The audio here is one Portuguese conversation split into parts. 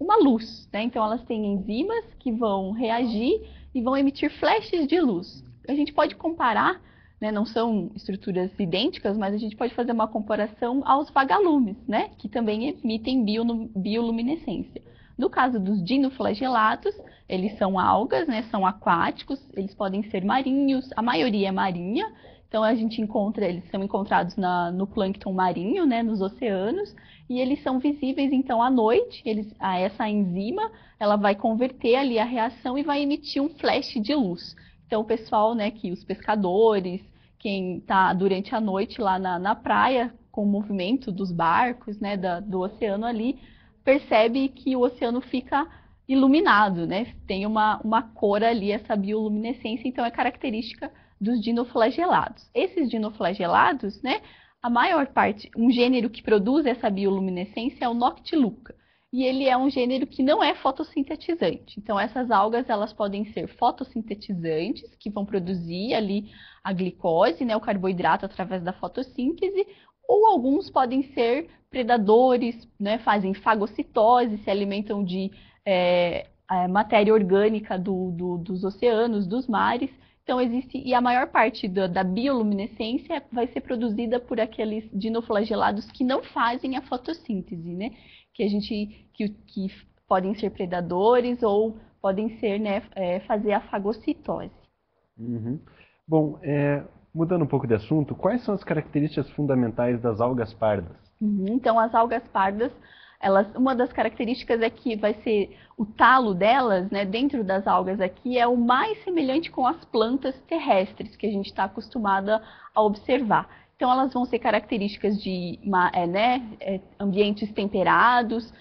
uma luz, né? Então elas têm enzimas que vão reagir e vão emitir flashes de luz. A gente pode comparar, né? Não são estruturas idênticas, mas a gente pode fazer uma comparação aos vagalumes, né? Que também emitem bioluminescência. No caso dos dinoflagelados, eles são algas, né? São aquáticos, eles podem ser marinhos, a maioria é marinha. Então a gente encontra, eles são encontrados no plâncton marinho, né, nos oceanos, e eles são visíveis então à noite. Essa enzima, ela vai converter ali a reação e vai emitir um flash de luz. Então o pessoal, né, os pescadores, quem está durante a noite lá na praia, com o movimento dos barcos, né, do oceano ali, percebe que o oceano fica iluminado, né? Tem uma cor ali, essa bioluminescência, então é característica dos dinoflagelados. Esses dinoflagelados, né, a maior parte, um gênero que produz essa bioluminescência é o Noctiluca. E ele é um gênero que não é fotossintetizante. Então, essas algas, elas podem ser fotossintetizantes, que vão produzir ali a glicose, né, o carboidrato através da fotossíntese, ou alguns podem ser predadores, né, fazem fagocitose, se alimentam de matéria orgânica dos oceanos, dos mares. Então, e a maior parte da bioluminescência vai ser produzida por aqueles dinoflagelados que não fazem a fotossíntese, né? Que podem ser predadores ou podem ser, né, fazer a fagocitose. Uhum. Bom, mudando um pouco de assunto, quais são as características fundamentais das algas pardas? Então, as algas pardas, uma das características é que vai ser o talo delas, né, dentro das algas aqui, é o mais semelhante com as plantas terrestres que a gente está acostumada a observar. Então, elas vão ser características de ambientes temperados.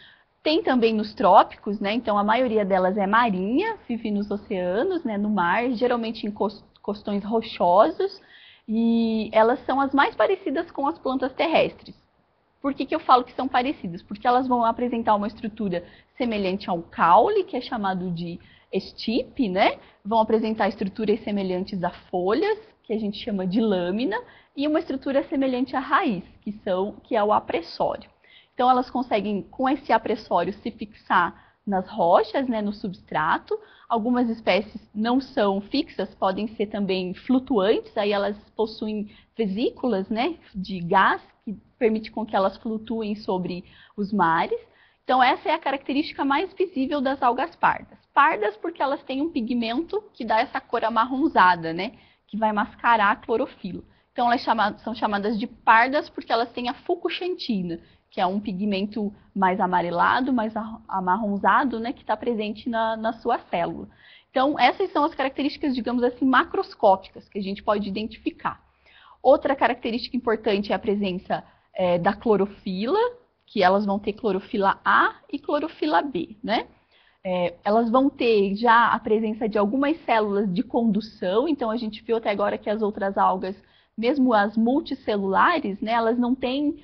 Tem também nos trópicos, né? Então, a maioria delas é marinha, vive nos oceanos, né, no mar, geralmente em costões rochosos. E elas são as mais parecidas com as plantas terrestres. Por que eu falo que são parecidas? Porque elas vão apresentar uma estrutura semelhante ao caule, que é chamado de estipe, né? Vão apresentar estruturas semelhantes a folhas, que a gente chama de lâmina, e uma estrutura semelhante à raiz, que é o apressório. Então, elas conseguem, com esse apressório, se fixar nas rochas, né, no substrato. Algumas espécies não são fixas, podem ser também flutuantes, aí elas possuem vesículas, né, de gás que permite com que elas flutuem sobre os mares. Então, essa é a característica mais visível das algas pardas. Pardas porque elas têm um pigmento que dá essa cor amarronzada, né, que vai mascarar a clorofila. Então, elas são chamadas de pardas porque elas têm a fucoxantina, que é um pigmento mais amarelado, mais amarronzado, né, que está presente na sua célula. Então, essas são as características, digamos assim, macroscópicas que a gente pode identificar. Outra característica importante é a presença da clorofila, que elas vão ter clorofila A e clorofila B, né? Elas vão ter já a presença de algumas células de condução, então a gente viu até agora que as outras algas, mesmo as multicelulares, né, elas não têm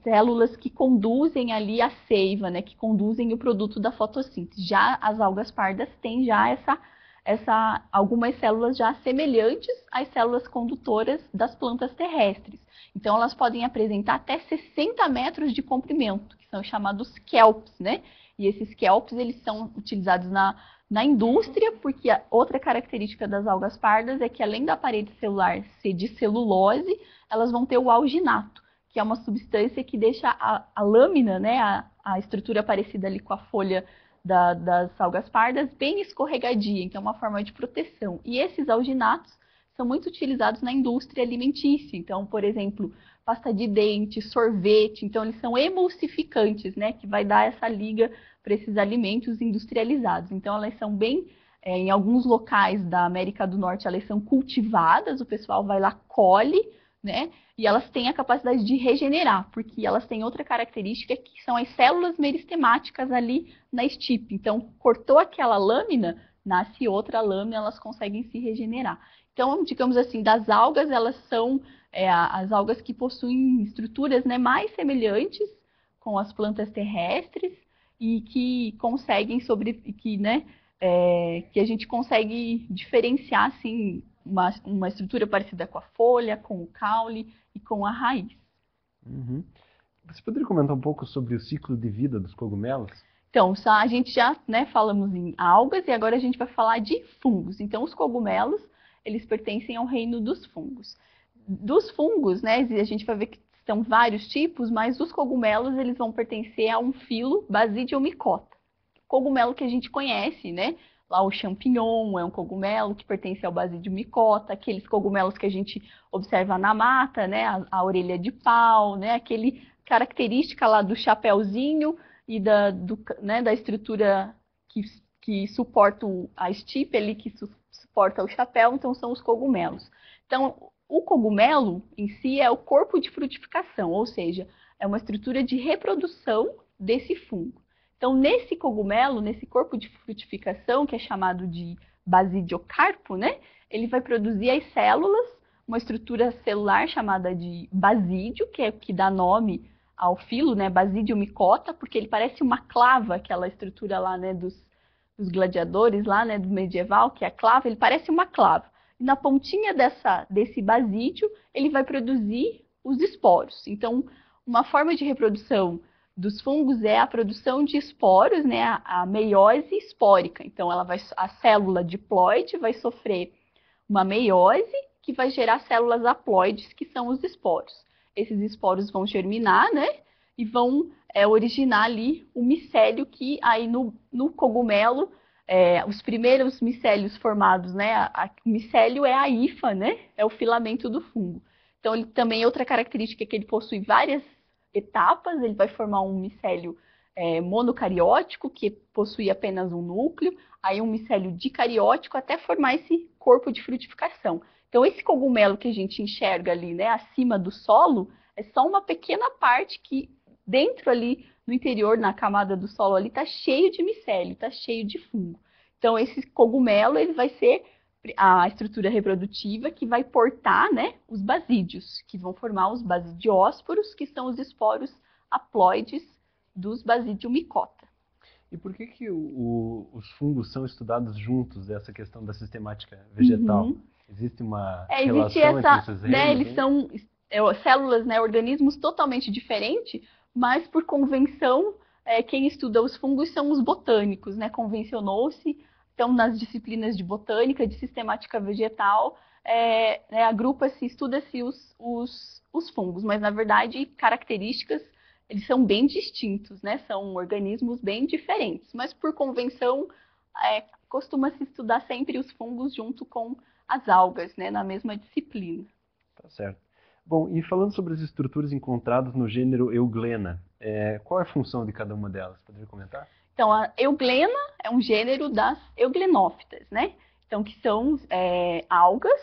células que conduzem ali a seiva, né, que conduzem o produto da fotossíntese. Já as algas pardas têm já algumas células já semelhantes às células condutoras das plantas terrestres. Então, elas podem apresentar até 60 metros de comprimento, que são chamados kelps, né? E esses kelps, eles são utilizados na indústria, porque a outra característica das algas pardas é que, além da parede celular ser de celulose, elas vão ter o alginato, que é uma substância que deixa a lâmina, né, a estrutura parecida ali com a folha das algas pardas, bem escorregadia, então é uma forma de proteção. E esses alginatos são muito utilizados na indústria alimentícia. Então, por exemplo, pasta de dente, sorvete, então eles são emulsificantes, né, que vai dar essa liga para esses alimentos industrializados. Então, elas são bem, em alguns locais da América do Norte, elas são cultivadas, o pessoal vai lá, colhe, né, e elas têm a capacidade de regenerar, porque elas têm outra característica que são as células meristemáticas ali na estipe. Então, cortou aquela lâmina, nasce outra lâmina, elas conseguem se regenerar. Então, digamos assim, das algas, elas são as algas que possuem estruturas, né, mais semelhantes com as plantas terrestres e que conseguem que a gente consegue diferenciar assim uma estrutura parecida com a folha, com o caule e com a raiz. Uhum. Você poderia comentar um pouco sobre o ciclo de vida dos cogumelos? Então, a gente já, né, falamos em algas e agora a gente vai falar de fungos. Então, os cogumelos, eles pertencem ao reino dos fungos. Dos fungos, né, a gente vai ver que são vários tipos, mas os cogumelos, eles vão pertencer a um filo Basidiomycota. Cogumelo que a gente conhece, né? Lá o champignon é um cogumelo que pertence ao Basidiomycota, aqueles cogumelos que a gente observa na mata, né? A orelha de pau, né? Aquele característica lá do chapéuzinho e da estrutura que suporta a estipe ali, que suporta o chapéu, então são os cogumelos. Então, o cogumelo em si é o corpo de frutificação, ou seja, é uma estrutura de reprodução desse fungo. Então, nesse cogumelo, nesse corpo de frutificação, que é chamado de basidiocarpo, né? Ele vai produzir as células, uma estrutura celular chamada de basídio, que é o que dá nome ao filo, né? Basidiomycota, porque ele parece uma clava, aquela estrutura lá, né, dos gladiadores lá, né, do medieval, que é a clava, ele parece uma clava. E na pontinha desse basídio, ele vai produzir os esporos. Então, uma forma de reprodução dos fungos é a produção de esporos, né, a meiose espórica. Então, a célula diploide vai sofrer uma meiose que vai gerar células haploides, que são os esporos. Esses esporos vão germinar, né, e vão originar ali o micélio, que aí no cogumelo, os primeiros micélios formados, né, o micélio é a hifa, né, é o filamento do fungo. Então, ele também, outra característica é que ele possui várias etapas, ele vai formar um micélio monocariótico, que possui apenas um núcleo, aí um micélio dicariótico, até formar esse corpo de frutificação. Então, esse cogumelo que a gente enxerga ali, né, acima do solo, é só uma pequena parte que dentro ali, no interior, na camada do solo ali, está cheio de micélio, está cheio de fungo. Então, esse cogumelo, ele vai ser a estrutura reprodutiva que vai portar, né, os basídios, que vão formar os basidiósporos, que são os esporos haploides dos Basidiomycota. E por que os fungos são estudados juntos dessa questão da sistemática vegetal? Uhum. Existe uma Existe relação entre essa, esses né, reinos? eles são células, né, organismos totalmente diferentes, mas por convenção, quem estuda os fungos são os botânicos, né? Convencionou-se, então nas disciplinas de botânica, de sistemática vegetal, né, agrupa-se, estuda-se os fungos, mas na verdade características eles são bem distintos, né? São organismos bem diferentes, mas por convenção costuma-se estudar sempre os fungos junto com as algas, né? Na mesma disciplina. Tá certo. Bom, e falando sobre as estruturas encontradas no gênero Euglena, qual é a função de cada uma delas? Poderia comentar? Então, a euglena é um gênero das euglenófitas, né? Então, que são algas,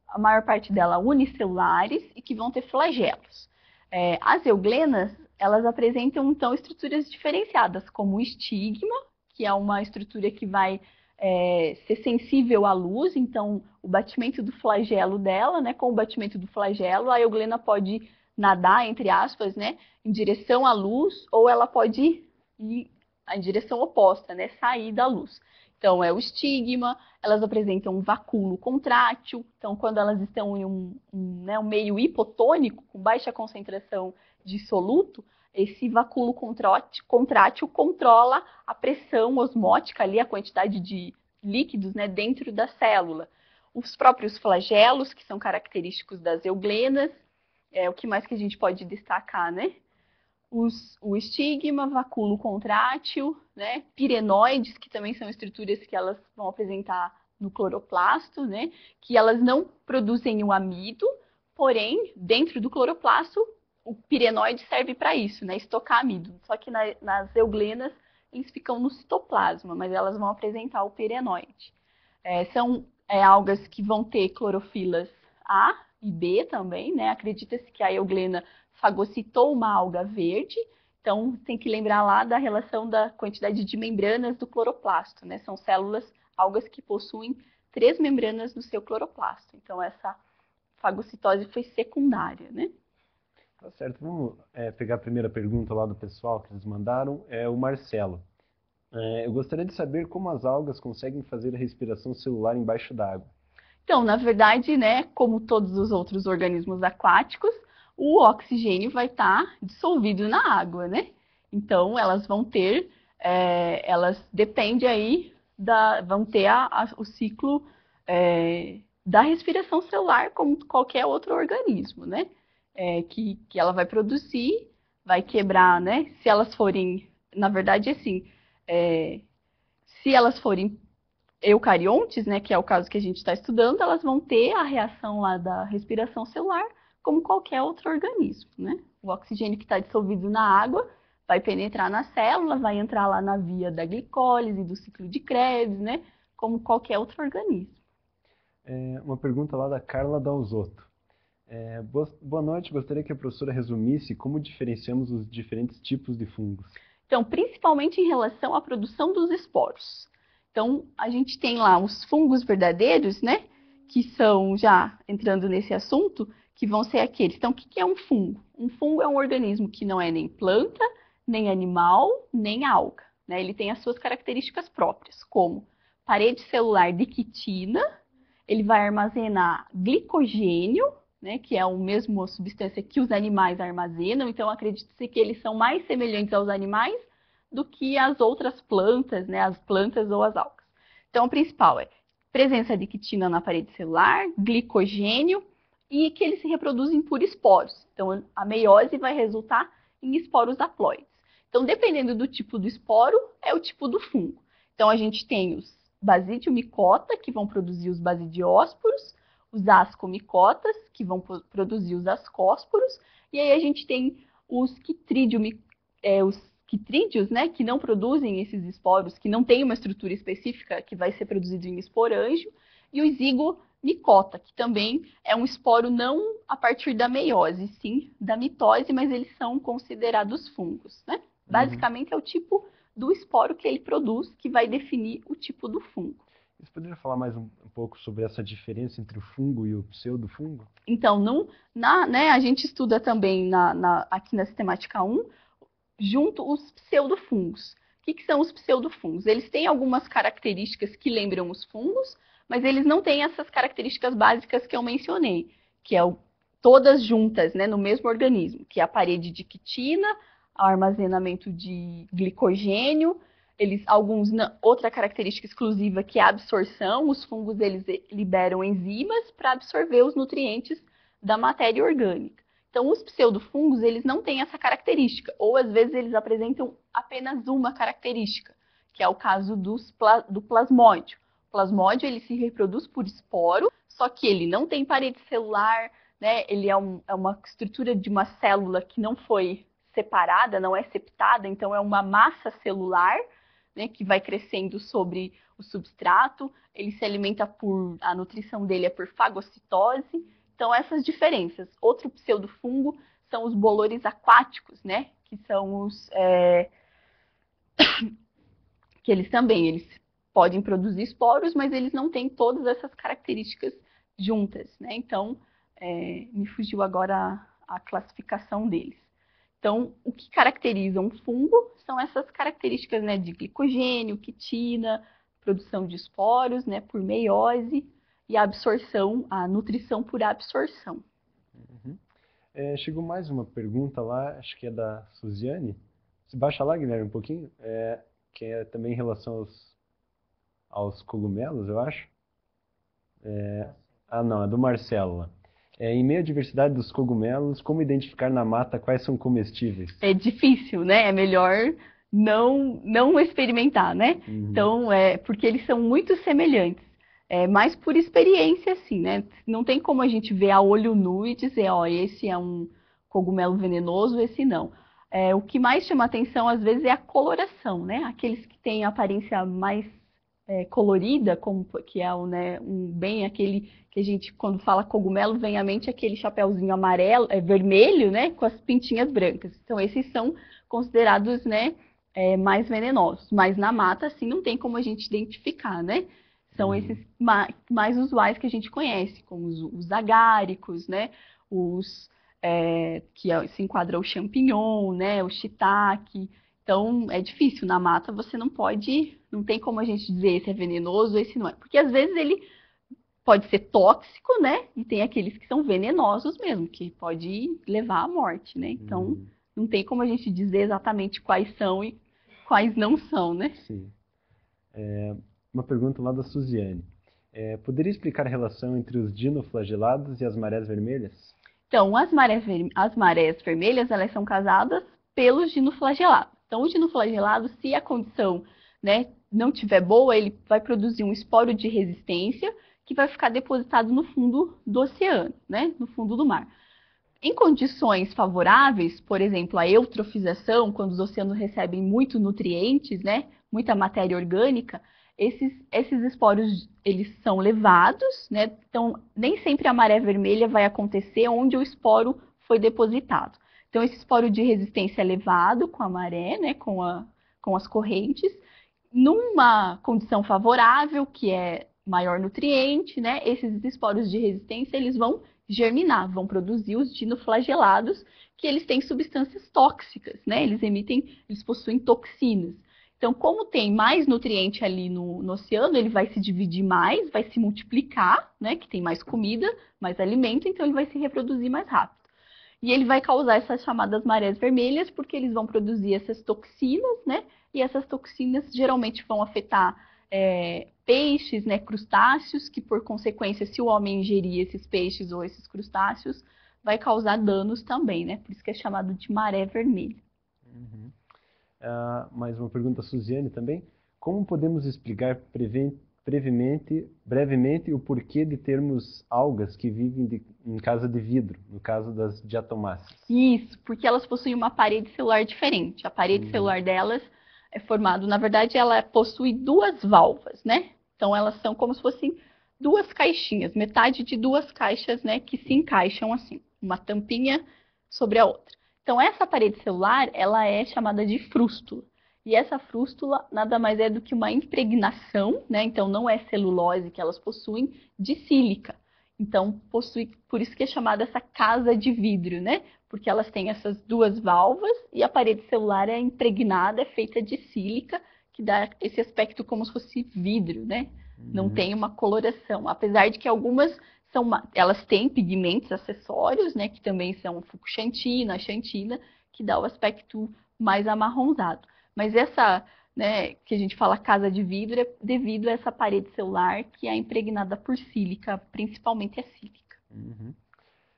a maior parte delas unicelulares e que vão ter flagelos. As euglenas, elas apresentam, então, estruturas diferenciadas, como o estigma, que é uma estrutura que vai ser sensível à luz, então o batimento do flagelo dela, né, com o batimento do flagelo, a euglena pode nadar, entre aspas, né, em direção à luz, ou ela pode ir em direção oposta, né, sair da luz. Então, é o estigma, elas apresentam um vacúolo contrátil, então quando elas estão em um meio hipotônico, com baixa concentração de soluto, esse vacúolo contrátil controla a pressão osmótica ali, a quantidade de líquidos, né, dentro da célula. Os próprios flagelos, que são característicos das euglenas, o que mais que a gente pode destacar, né? O estigma, vacúolo contrátil, né? Pirenoides, que também são estruturas que elas vão apresentar no cloroplasto, né? Que elas não produzem o amido, porém, dentro do cloroplasto, o pirenoide serve para isso, né? Estocar amido. Só que nas euglenas, eles ficam no citoplasma, mas elas vão apresentar o pirenoide. São algas que vão ter clorofilas A e B também, né? Acredita-se que a euglena fagocitou uma alga verde, então tem que lembrar lá da relação da quantidade de membranas do cloroplasto, né? São algas que possuem 3 membranas no seu cloroplasto. Então essa fagocitose foi secundária, né? Tá certo. Vamos pegar a primeira pergunta lá do pessoal que eles mandaram, é o Marcelo. Eu gostaria de saber como as algas conseguem fazer a respiração celular embaixo d'água. Então, na verdade, né, como todos os outros organismos aquáticos, o oxigênio vai estar dissolvido na água, né? Então, elas vão ter elas dependem aí vão ter o ciclo da respiração celular como qualquer outro organismo, né? Que ela vai produzir, vai quebrar, né? Se elas forem, na verdade, assim, se elas forem eucariontes, né, que é o caso que a gente está estudando, elas vão ter a reação lá da respiração celular como qualquer outro organismo, né? O oxigênio que está dissolvido na água vai penetrar na célula, vai entrar lá na via da glicólise, do ciclo de Krebs, né? Como qualquer outro organismo. Uma pergunta lá da Carla Dalzotto. Boa noite, gostaria que a professora resumisse como diferenciamos os diferentes tipos de fungos. Então, principalmente em relação à produção dos esporos. Então, a gente tem lá os fungos verdadeiros, né? Que são, já entrando nesse assunto, que vão ser aqueles. Então, o que é um fungo? Um fungo é um organismo que não é nem planta, nem animal, nem alga, né? Ele tem as suas características próprias, como parede celular de quitina, ele vai armazenar glicogênio, né, que é a mesma substância que os animais armazenam, então acredita-se que eles são mais semelhantes aos animais do que as outras plantas, né, as plantas ou as algas. Então, o principal é presença de quitina na parede celular, glicogênio e que eles se reproduzem por esporos. Então, a meiose vai resultar em esporos haploides. Então, dependendo do tipo do esporo, é o tipo do fungo. Então, a gente tem os Basidiomycota, que vão produzir os basidiósporos, os ascomicotas, que vão produzir os ascósporos, e aí a gente tem os quitrídeos, né, que não produzem esses esporos, que não têm uma estrutura específica, que vai ser produzido em esporângio, e o zigomicota, que também é um esporo não a partir da meiose, sim da mitose, mas eles são considerados fungos, né? Basicamente é o tipo do esporo que ele produz que vai definir o tipo do fungo. Você poderia falar mais um pouco sobre essa diferença entre o fungo e o pseudofungo? Então, né, a gente estuda também aqui na sistemática 1, junto os pseudofungos. O que são os pseudofungos? Eles têm algumas características que lembram os fungos, mas eles não têm essas características básicas que eu mencionei, que é todas juntas, né, no mesmo organismo, que é a parede de quitina, o armazenamento de glicogênio, outra característica exclusiva que é a absorção, os fungos eles liberam enzimas para absorver os nutrientes da matéria orgânica. Então, os pseudofungos, eles não têm essa característica, ou às vezes eles apresentam apenas uma característica, que é o caso do plasmódio. O plasmódio, ele se reproduz por esporo, só que ele não tem parede celular, né? Ele é uma estrutura de uma célula que não foi separada, não é septada, então é uma massa celular, né, que vai crescendo sobre o substrato, ele se alimenta a nutrição dele é por fagocitose. Então, essas diferenças. Outro pseudofungo são os bolores aquáticos, né? Que são os que eles podem produzir esporos, mas eles não têm todas essas características juntas, né? Então, me fugiu agora a classificação deles. Então, o que caracteriza um fungo são essas características, né, de glicogênio, quitina, produção de esporos, né, por meiose, e a absorção, a nutrição por absorção. Chegou mais uma pergunta lá, acho que é da Suziane. Você baixa lá, Guilherme, um pouquinho, que é também em relação aos cogumelos, eu acho. Não, é do Marcelo lá. Em meio à diversidade dos cogumelos, como identificar na mata quais são comestíveis? É difícil, né? É melhor não experimentar, né? Então, porque eles são muito semelhantes. Mais por experiência, assim, né? Não tem como a gente ver a olho nu e dizer, ó, esse é um cogumelo venenoso, esse não. O que mais chama atenção, às vezes, é a coloração, né? Aqueles que têm a aparência mais colorida, que é bem aquele que a gente, quando fala cogumelo, vem à mente aquele chapéuzinho amarelo, vermelho, né? Com as pintinhas brancas. Então, esses são considerados, né, mais venenosos. Mas na mata, assim, não tem como a gente identificar, né? São esses mais usuais que a gente conhece, como os agáricos, né? Que se enquadra o champignon, né? O shiitake. Então, é difícil. Na mata, você não tem como a gente dizer esse é venenoso, esse não é. Porque, às vezes, ele pode ser tóxico, né? E tem aqueles que são venenosos mesmo, que pode levar à morte, né? Então, não tem como a gente dizer exatamente quais são quais não são, né? Sim. Uma pergunta lá da Suziane. Poderia explicar a relação entre os dinoflagelados e as marés vermelhas? Então, as marés vermelhas, elas são causadas pelos dinoflagelados. Então, o dinoflagelado, se a condição, né, não tiver boa, ele vai produzir um esporo de resistência que vai ficar depositado no fundo do oceano, né, no fundo do mar. Em condições favoráveis, por exemplo, a eutrofização, quando os oceanos recebem muito nutrientes, né, muita matéria orgânica, esses esporos eles são levados, né? Então, nem sempre a maré vermelha vai acontecer onde o esporo foi depositado. Então, esse esporo de resistência é levado com a maré, né, com as correntes, numa condição favorável, que é maior nutriente, né? Esses esporos de resistência eles vão germinar, vão produzir os dinoflagelados, que eles têm substâncias tóxicas, né? Eles possuem toxinas. Então, como tem mais nutriente ali no oceano, ele vai se dividir mais, vai se multiplicar, né? Que tem mais comida, mais alimento, então ele vai se reproduzir mais rápido. E ele vai causar essas chamadas marés vermelhas, porque eles vão produzir essas toxinas, né? E essas toxinas geralmente vão afetar peixes, né, crustáceos, que por consequência, se o homem ingerir esses peixes ou esses crustáceos, vai causar danos também, né? Por isso que é chamado de maré vermelha. Uhum. Mais uma pergunta da Suziane também. Como podemos explicar brevemente o porquê de termos algas que vivem em casa de vidro, no caso das diatomáceas? Isso, porque elas possuem uma parede celular diferente. A parede celular delas é formada, na verdade, ela possui duas válvulas, né? Então, elas são como se fossem duas caixinhas, metade de duas caixas, né, que se encaixam assim, uma tampinha sobre a outra. Então, essa parede celular, ela é chamada de frústula. E essa frústula nada mais é do que uma impregnação, né? Então, não é celulose que elas possuem, de sílica. Então, por isso que é chamada essa casa de vidro, né? Porque elas têm essas duas válvulas e a parede celular é impregnada, é feita de sílica, que dá esse aspecto como se fosse vidro, né? Não tem uma coloração, apesar de que algumas elas têm pigmentos acessórios, né? Que também são fucsantina, xantina, que dá o aspecto mais amarronzado. Mas essa, né, que a gente fala casa de vidro é devido a essa parede celular que é impregnada por sílica, principalmente a sílica. Uhum.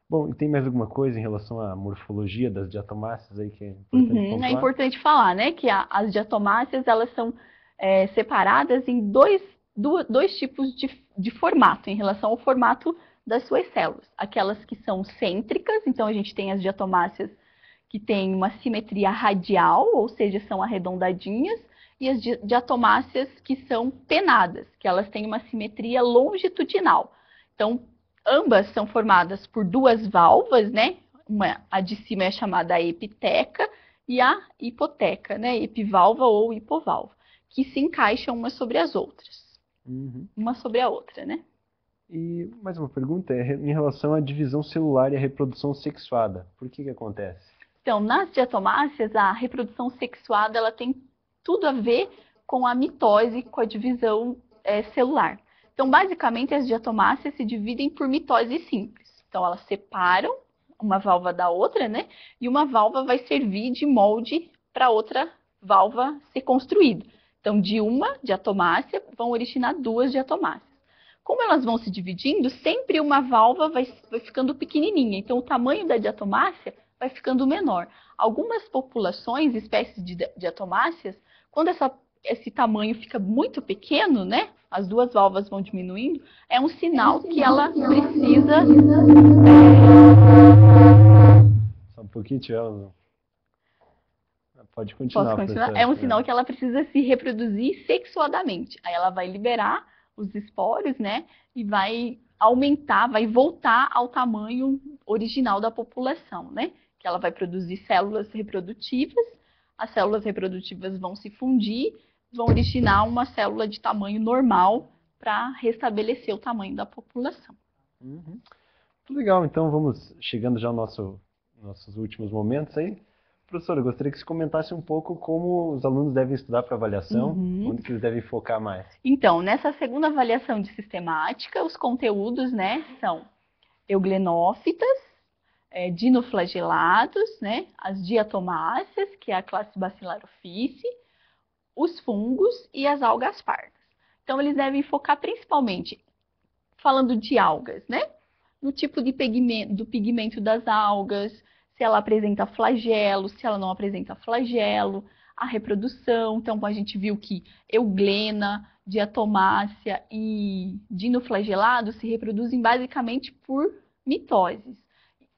Bom, e tem mais alguma coisa em relação à morfologia das diatomáceas aí que é importante pontuar? É importante falar, né, que as diatomáceas elas são separadas em dois tipos de formato em relação ao formato das suas células. Aquelas que são cêntricas, então a gente tem as diatomáceas que têm uma simetria radial, ou seja, são arredondadinhas, e as diatomáceas que são penadas, que elas têm uma simetria longitudinal. Então, ambas são formadas por duas válvulas, né? A de cima é chamada epiteca e a hipoteca, né? Epivalva ou hipovalva, que se encaixam umas sobre as outras. Uma sobre a outra, né? E mais uma pergunta em relação à divisão celular e à reprodução sexuada. Por que acontece? Então, nas diatomáceas, a reprodução sexuada ela tem tudo a ver com a mitose, com a divisão celular. Então, basicamente, as diatomáceas se dividem por mitose simples. Então, elas separam uma válvula da outra, né? E uma válvula vai servir de molde para outra válvula ser construída. Então, de uma diatomácea vão originar duas diatomáceas. Como elas vão se dividindo, sempre uma válvula vai ficando pequenininha. Então, o tamanho da diatomácea vai ficando menor. Algumas populações, espécies de diatomáceas, quando esse tamanho fica muito pequeno, né? As duas válvulas vão diminuindo, é um sinal que ela precisa... Só um pouquinho, Tiago. Pode continuar. Posso continuar? É um sinal que ela precisa se reproduzir sexuadamente. Aí ela vai liberar os esporos, né? E vai aumentar, vai voltar ao tamanho original da população, né? Que ela vai produzir células reprodutivas, as células reprodutivas vão se fundir, vão originar uma célula de tamanho normal para restabelecer o tamanho da população. Muito legal, então vamos chegando já aos nossos últimos momentos aí. Professora, eu gostaria que você comentasse um pouco como os alunos devem estudar para avaliação, onde que eles devem focar mais. Então, nessa segunda avaliação de sistemática, os conteúdos, né, são euglenófitas, dinoflagelados, né, as diatomáceas, que é a classe Bacillariophyce, os fungos e as algas pardas. Então, eles devem focar principalmente, falando de algas, né? No tipo de pigmento, do pigmento das algas, se ela apresenta flagelo, se ela não apresenta flagelo, a reprodução. Então, a gente viu que euglena, diatomácea e dinoflagelado se reproduzem basicamente por mitoses.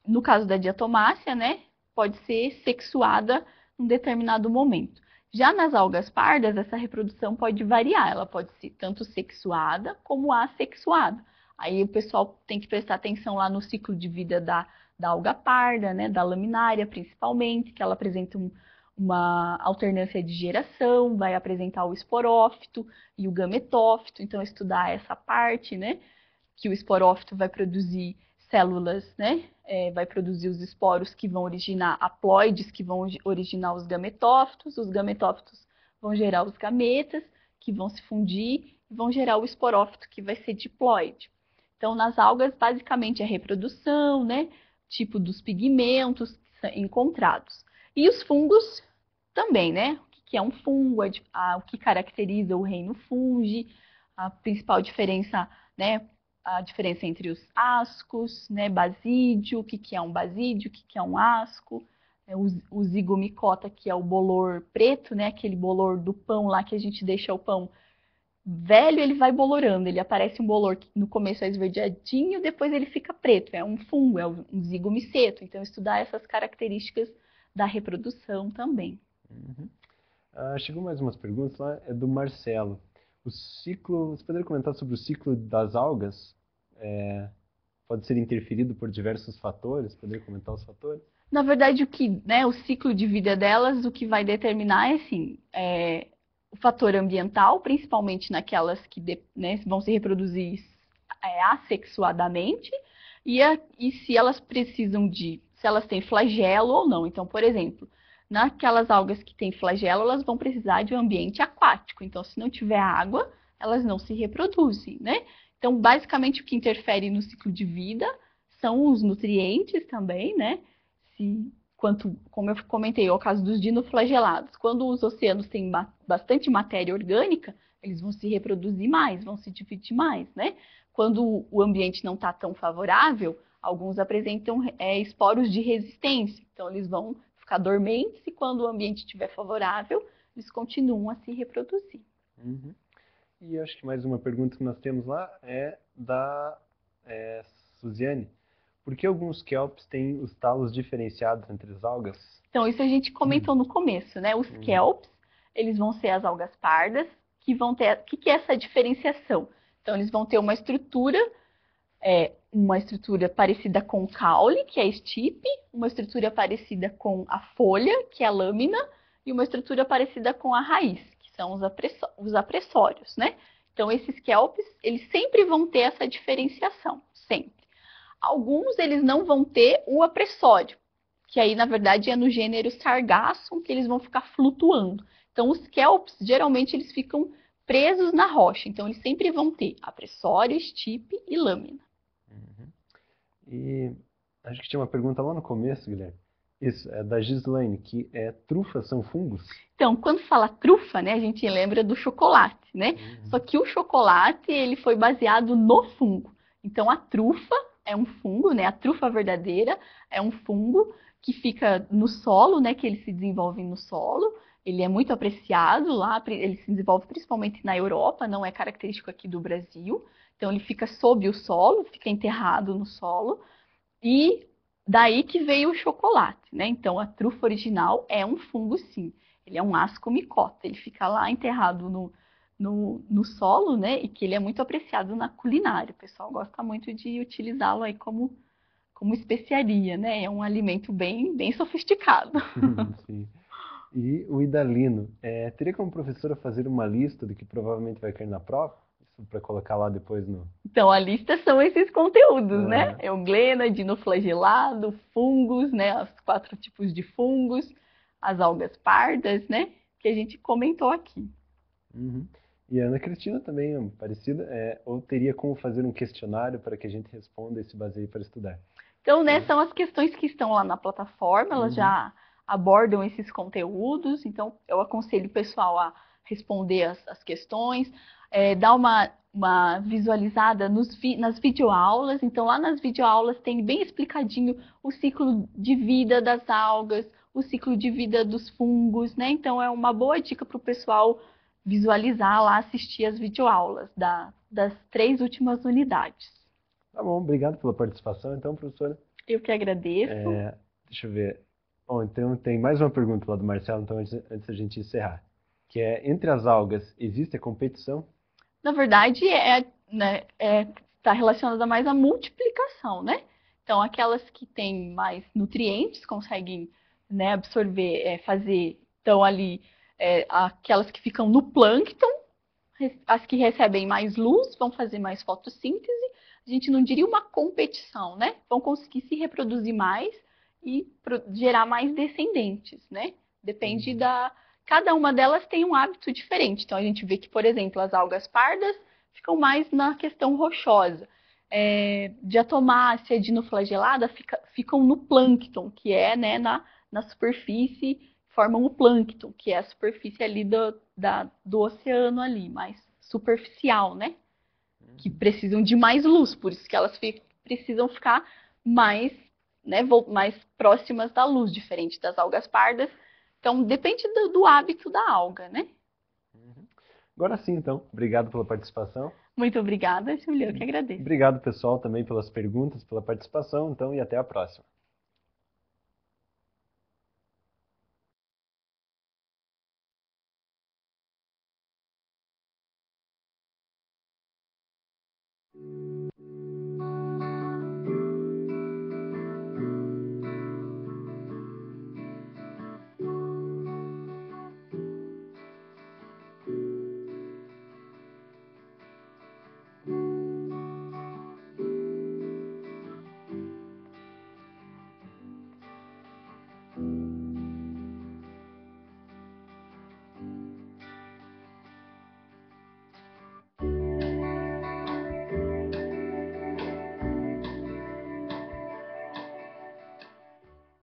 No caso da diatomácea, né, pode ser sexuada em um determinado momento. Já nas algas pardas, essa reprodução pode variar, ela pode ser tanto sexuada como assexuada. Aí o pessoal tem que prestar atenção lá no ciclo de vida da alga parda, né, da laminária principalmente, que ela apresenta uma alternância de geração, vai apresentar o esporófito e o gametófito, então estudar essa parte, né, que o esporófito vai produzir células, né, vai produzir os esporos que vão originar haploides, que vão originar os gametófitos vão gerar os gametas, que vão se fundir e vão gerar o esporófito, que vai ser diploide. Então, nas algas, basicamente, a reprodução, né, tipo dos pigmentos encontrados. E os fungos também, né? O que é um fungo, o que caracteriza o reino fungi, a principal diferença, né? A diferença entre os ascos, né? Basídio, o que é um basídio, o que é um asco, o zigomicota, que é o bolor preto, né? Aquele bolor do pão lá que a gente deixa o pão velho, ele vai bolorando, ele aparece um bolor que no começo é esverdeadinho, depois ele fica preto, é um fungo, é um zigomiceto. Então, estudar essas características da reprodução também. Uhum. Chegou mais umas perguntas lá, é do Marcelo. O ciclo, você poderia comentar sobre o ciclo das algas? Pode ser interferido por diversos fatores? Poderia comentar os fatores? Na verdade, o ciclo de vida delas, o que vai determinar é assim, o fator ambiental, principalmente naquelas que vão se reproduzir assexuadamente, e se elas precisam se elas têm flagelo ou não. Então, por exemplo, naquelas algas que têm flagelo, elas vão precisar de um ambiente aquático. Então, se não tiver água, elas não se reproduzem, né? Então, basicamente, o que interfere no ciclo de vida são os nutrientes também, né? Como eu comentei, é o caso dos dinoflagelados. Quando os oceanos têm bastante matéria orgânica, eles vão se reproduzir mais, vão se dividir mais, né? Quando o ambiente não está tão favorável, alguns apresentam esporos de resistência. Então, eles vão ficar dormentes e quando o ambiente estiver favorável, eles continuam a se reproduzir. Uhum. E acho que mais uma pergunta que nós temos lá é da Suziane. Por que alguns kelps têm os talos diferenciados entre as algas? Então, isso a gente comentou no começo, né? Os kelps, eles vão ser as algas pardas, que vão ter... O que é essa diferenciação? Então, eles vão ter uma estrutura parecida com o caule, que é a estipe, uma estrutura parecida com a folha, que é a lâmina, e uma estrutura parecida com a raiz, que são os apressórios, né? Então, esses kelps, eles sempre vão ter essa diferenciação, sempre. Alguns, eles não vão ter o apressório, que aí, na verdade, é no gênero Sargassum, que eles vão ficar flutuando. Então, os kelps, geralmente, eles ficam presos na rocha. Então, eles sempre vão ter apressório, estipe e lâmina. Uhum. E acho que tinha uma pergunta lá no começo, Guilherme. Isso, é da Gislaine, que trufas são fungos? Então, quando fala trufa, né, a gente lembra do chocolate, né? Só que o chocolate, ele foi baseado no fungo. Então, a trufa é um fungo, né? A trufa verdadeira é um fungo que fica no solo, né? Que ele se desenvolve no solo. Ele é muito apreciado lá, ele se desenvolve principalmente na Europa, não é característico aqui do Brasil. Então, ele fica sob o solo, fica enterrado no solo. E daí que veio o chocolate, né? Então, a trufa original é um fungo, sim. Ele é um ascomicota, ele fica lá enterrado no solo, né? E que ele é muito apreciado na culinária. O pessoal gosta muito de utilizá-lo aí como especiaria, né? É um alimento bem, bem sofisticado. Sim. E o Idalino, teria como professora fazer uma lista do que provavelmente vai cair na prova? Isso para colocar lá depois no... Então, a lista são esses conteúdos, né? Euglena, dinoflagelado, fungos, né? Os 4 tipos de fungos, as algas pardas, né? Que a gente comentou aqui. Uhum. E a Ana Cristina também é parecida, ou teria como fazer um questionário para que a gente responda e se baseie para estudar? Então, né, são as questões que estão lá na plataforma, elas já abordam esses conteúdos, então eu aconselho o pessoal a responder as questões, dar uma visualizada nas videoaulas. Então, lá nas videoaulas tem bem explicadinho o ciclo de vida das algas, o ciclo de vida dos fungos, né? Então, é uma boa dica para o pessoal visualizar lá, assistir as videoaulas das 3 últimas unidades. Tá bom, obrigado pela participação, então, professora. Eu que agradeço. Deixa eu ver. Bom, então tem mais uma pergunta lá do Marcelo, então antes da gente encerrar. Que é, entre as algas, existe a competição? Na verdade, está relacionada mais à multiplicação, né? Então, aquelas que têm mais nutrientes conseguem, né, absorver, estão ali, aquelas que ficam no plâncton, as que recebem mais luz vão fazer mais fotossíntese. A gente não diria uma competição, né? Vão conseguir se reproduzir mais e gerar mais descendentes, né? Depende Cada uma delas tem um hábito diferente. Então, a gente vê que, por exemplo, as algas pardas ficam mais na questão rochosa. Diatomácea, dinoflagelada ficam no plâncton, que é, né, na superfície, formam o plâncton, que é a superfície ali do oceano ali, mais superficial, né? Que precisam de mais luz, por isso que elas precisam ficar mais, né, mais próximas da luz, diferente das algas pardas. Então, depende do hábito da alga, né? Agora sim, então. Obrigado pela participação. Muito obrigada, Júlia. Eu que agradeço. Obrigado, pessoal, também pelas perguntas, pela participação, então, e até a próxima.